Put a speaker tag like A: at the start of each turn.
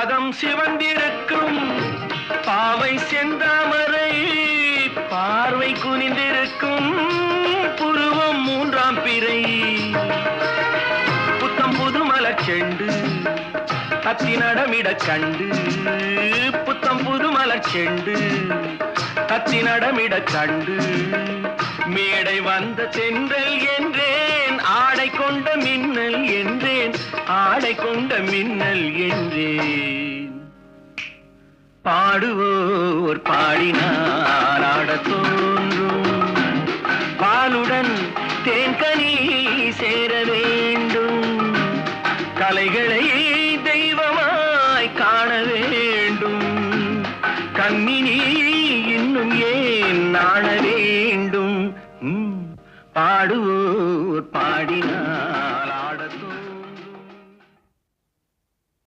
A: பாகம் சிவந்திருக்கும் பாவை செந்தாமரை பார்வை குனிந்திருக்கும் புருவம் மூன்றாம் பிறை புத்தம் புது மலர் செண்டு அத்தி நடமிட கண்டு புத்தம் புது மலர் செண்டு அத்தி நடமிட கண்டு மேடை வந்த தென்றல் என்றேன் ஆடை கொண்ட மின்னல் என்றேன் ஆடை கொண்ட மின்னல் என்றேன் பாடுவோர் பாடினார் ஆடத் தோன்றும் பாலுடன் தேன்கனி சேர வேண்டும் கலைகளை தெய்வமாய் காண வேண்டும் கண்ணினி இன்னும் ஏன் நாண வேண்டும் பாடுவோர் பாடினார்